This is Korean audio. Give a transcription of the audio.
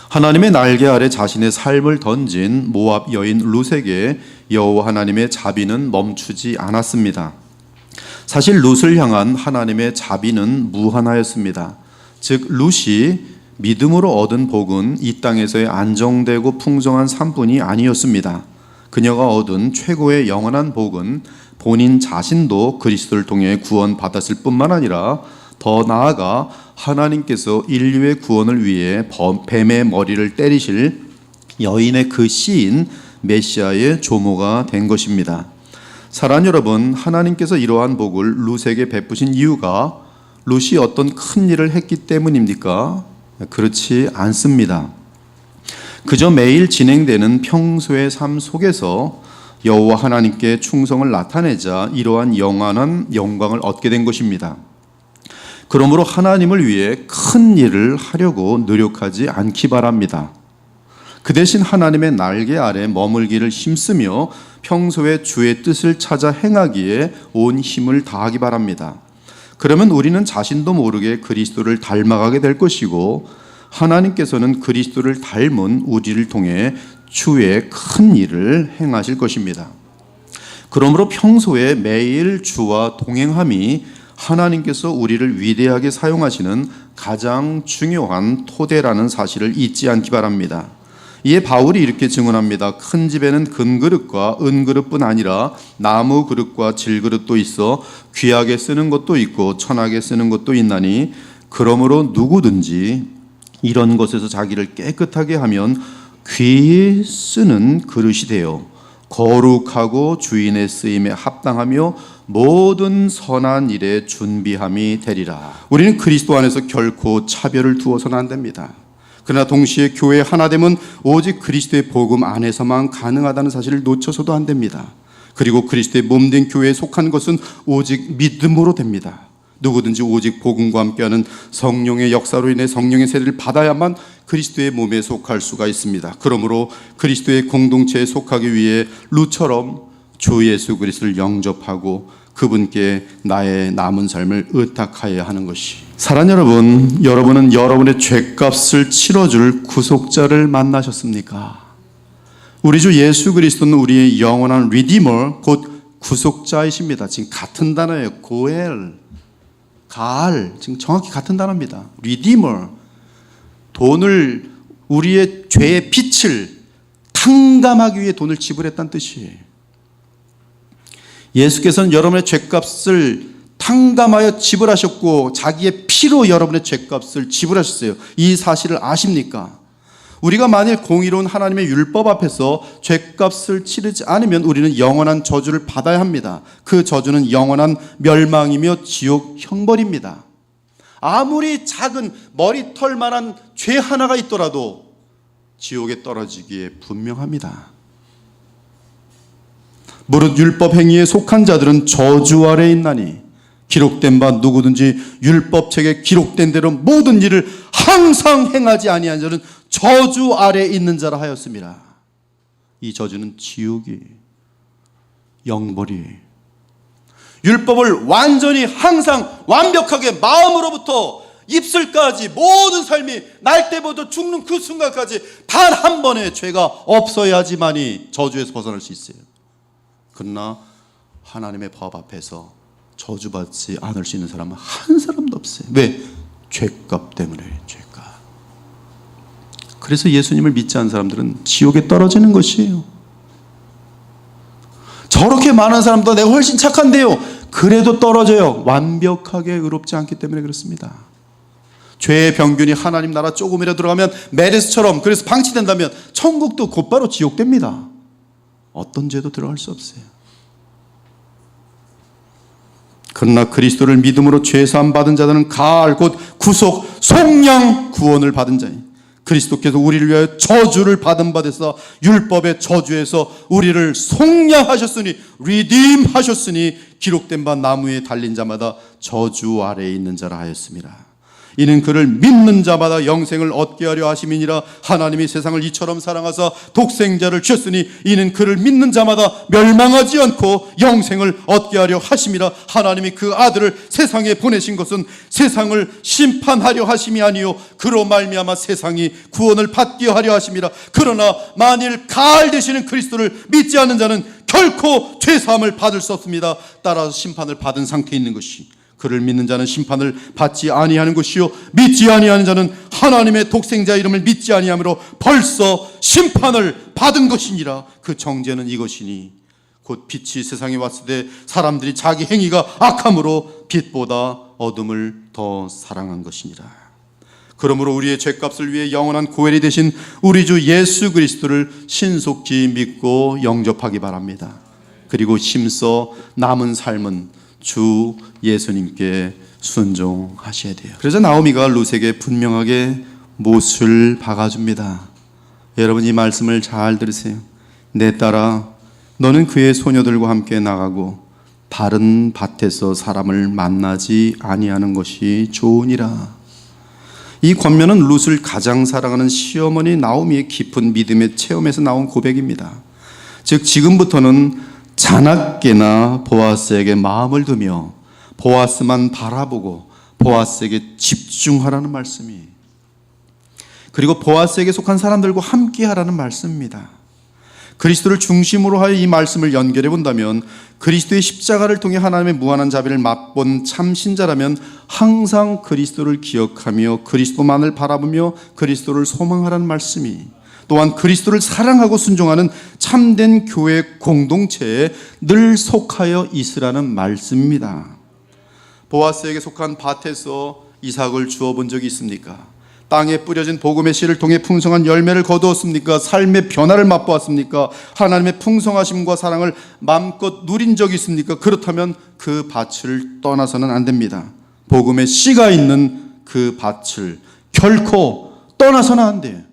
하나님의 날개 아래 자신의 삶을 던진 모압 여인 룻에게 여호와 하나님의 자비는 멈추지 않았습니다. 사실 룻을 향한 하나님의 자비는 무한하였습니다. 즉 룻이 믿음으로 얻은 복은 이 땅에서의 안정되고 풍성한 산뿐이 아니었습니다. 그녀가 얻은 최고의 영원한 복은 본인 자신도 그리스도를 통해 구원받았을 뿐만 아니라 더 나아가 하나님께서 인류의 구원을 위해 뱀의 머리를 때리실 여인의 그 씨인 메시아의 조모가 된 것입니다. 사랑하는 여러분, 하나님께서 이러한 복을 룻에게 베푸신 이유가 룻이 어떤 큰 일을 했기 때문입니까? 그렇지 않습니다. 그저 매일 진행되는 평소의 삶 속에서 여호와 하나님께 충성을 나타내자 이러한 영원한 영광을 얻게 된 것입니다. 그러므로 하나님을 위해 큰 일을 하려고 노력하지 않기 바랍니다. 그 대신 하나님의 날개 아래 머물기를 힘쓰며 평소에 주의 뜻을 찾아 행하기에 온 힘을 다하기 바랍니다. 그러면 우리는 자신도 모르게 그리스도를 닮아가게 될 것이고 하나님께서는 그리스도를 닮은 우리를 통해 주의 큰 일을 행하실 것입니다. 그러므로 평소에 매일 주와 동행함이 하나님께서 우리를 위대하게 사용하시는 가장 중요한 토대라는 사실을 잊지 않기 바랍니다. 이에 바울이 이렇게 증언합니다. 큰 집에는 금그릇과 은그릇뿐 아니라 나무 그릇과 질그릇도 있어 귀하게 쓰는 것도 있고 천하게 쓰는 것도 있나니 그러므로 누구든지 이런 것에서 자기를 깨끗하게 하면 귀히 쓰는 그릇이 되어 거룩하고 주인의 쓰임에 합당하며 모든 선한 일에 준비함이 되리라. 우리는 그리스도 안에서 결코 차별을 두어서는 안 됩니다. 그러나 동시에 교회 하나됨은 오직 그리스도의 복음 안에서만 가능하다는 사실을 놓쳐서도 안 됩니다. 그리고 그리스도의 몸된 교회에 속한 것은 오직 믿음으로 됩니다. 누구든지 오직 복음과 함께하는 성령의 역사로 인해 성령의 세례를 받아야만 그리스도의 몸에 속할 수가 있습니다. 그러므로 그리스도의 공동체에 속하기 위해 룻처럼 주 예수 그리스도를 영접하고 그분께 나의 남은 삶을 의탁하여야 하는 것이. 사랑하는 여러분, 여러분은 여러분의 죄값을 치러줄 구속자를 만나셨습니까? 우리 주 예수 그리스도는 우리의 영원한 리디머, 곧 구속자이십니다. 지금 같은 단어예요. 고엘, 가알, 지금 정확히 같은 단어입니다. 리디머, 돈을, 우리의 죄의 빚을 탕감하기 위해 돈을 지불했다는 뜻이에요. 예수께서는 여러분의 죄값을 탕감하여 지불하셨고 자기의 피로 여러분의 죄값을 지불하셨어요. 이 사실을 아십니까? 우리가 만일 공의로운 하나님의 율법 앞에서 죄값을 치르지 않으면 우리는 영원한 저주를 받아야 합니다. 그 저주는 영원한 멸망이며 지옥 형벌입니다. 아무리 작은 머리털만한 죄 하나가 있더라도 지옥에 떨어지기에 분명합니다. 무릇 율법 행위에 속한 자들은 저주 아래 있나니 기록된 바 누구든지 율법책에 기록된 대로 모든 일을 항상 행하지 아니한 자는 저주 아래 있는 자라 하였습니다. 이 저주는 지옥이, 영벌이. 율법을 완전히 항상 완벽하게 마음으로부터 입술까지 모든 삶이 날 때부터 죽는 그 순간까지 단 한 번의 죄가 없어야지만이 저주에서 벗어날 수 있어요. 그러나 하나님의 법 앞에서 저주받지 않을 수 있는 사람은 한 사람도 없어요. 왜? 죄값 때문에. 죄값. 그래서 예수님을 믿지 않은 사람들은 지옥에 떨어지는 것이에요. 저렇게 많은 사람도 내가 훨씬 착한데요, 그래도 떨어져요. 완벽하게 의롭지 않기 때문에 그렇습니다. 죄의 병균이 하나님 나라 조금이라도 들어가면 메르스처럼, 그래서 방치된다면 천국도 곧바로 지옥됩니다. 어떤 죄도 들어갈 수 없어요. 그러나 그리스도를 믿음으로 죄사함 받은 자들은 가알, 곧 구속, 속량, 구원을 받은 자니 그리스도께서 우리를 위하여 저주를 받은 바 되사 율법의 저주에서 우리를 속량하셨으니, 리딤하셨으니 기록된 바 나무에 달린 자마다 저주 아래에 있는 자라 하였습니다. 이는 그를 믿는 자마다 영생을 얻게 하려 하심이니라. 하나님이 세상을 이처럼 사랑하사 독생자를 주셨으니 이는 그를 믿는 자마다 멸망하지 않고 영생을 얻게 하려 하심이라. 하나님이 그 아들을 세상에 보내신 것은 세상을 심판하려 하심이 아니요 그로 말미암아 세상이 구원을 받게 하려 하심이라. 그러나 만일 가을 되시는 그리스도를 믿지 않는 자는 결코 죄사함을 받을 수 없습니다. 따라서 심판을 받은 상태에 있는 것이, 그를 믿는 자는 심판을 받지 아니하는 것이요 믿지 아니하는 자는 하나님의 독생자 이름을 믿지 아니하므로 벌써 심판을 받은 것이니라. 그 정죄는 이것이니 곧 빛이 세상에 왔을 때 사람들이 자기 행위가 악함으로 빛보다 어둠을 더 사랑한 것이니라. 그러므로 우리의 죄값을 위해 영원한 구원이 되신 우리 주 예수 그리스도를 신속히 믿고 영접하기 바랍니다. 그리고 힘써 남은 삶은 주 예수님께 순종하셔야 돼요. 그래서 나오미가 룻에게 분명하게 못을 박아줍니다. 여러분, 이 말씀을 잘 들으세요. 내 딸아, 너는 그의 소녀들과 함께 나가고 바른 밭에서 사람을 만나지 아니하는 것이 좋으니라. 이 권면은 룻을 가장 사랑하는 시어머니 나오미의 깊은 믿음의 체험에서 나온 고백입니다. 즉 지금부터는 자나깨나 보아스에게 마음을 두며 보아스만 바라보고 보아스에게 집중하라는 말씀이, 그리고 보아스에게 속한 사람들과 함께 하라는 말씀입니다. 그리스도를 중심으로 하여 이 말씀을 연결해 본다면 그리스도의 십자가를 통해 하나님의 무한한 자비를 맛본 참신자라면 항상 그리스도를 기억하며 그리스도만을 바라보며 그리스도를 소망하라는 말씀이, 또한 그리스도를 사랑하고 순종하는 참된 교회 공동체에 늘 속하여 있으라는 말씀입니다. 보아스에게 속한 밭에서 이삭을 주어본 적이 있습니까? 땅에 뿌려진 복음의 씨를 통해 풍성한 열매를 거두었습니까? 삶의 변화를 맛보았습니까? 하나님의 풍성하심과 사랑을 마음껏 누린 적이 있습니까? 그렇다면 그 밭을 떠나서는 안 됩니다. 복음의 씨가 있는 그 밭을 결코 떠나서는 안 돼요.